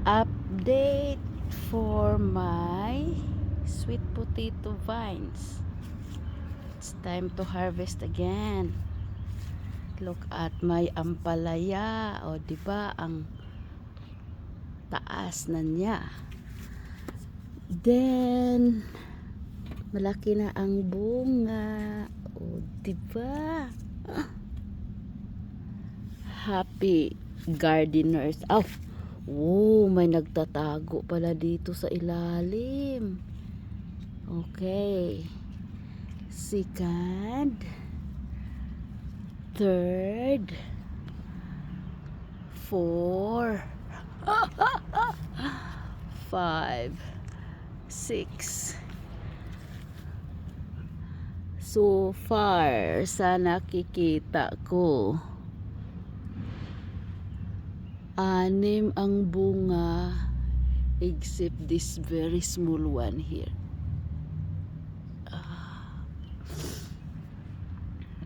Update for my sweet potato vines. It's time to harvest again. Look at my ampalaya. O, diba? Ang taas na niya. Then, malaki na ang bunga. O, diba? Happy gardeners. Oh, may nagtatago pala dito sa ilalim. Okay. Second, third, four, five, six. So far, sa nakikita ko, 6 ang bunga except this very small one here.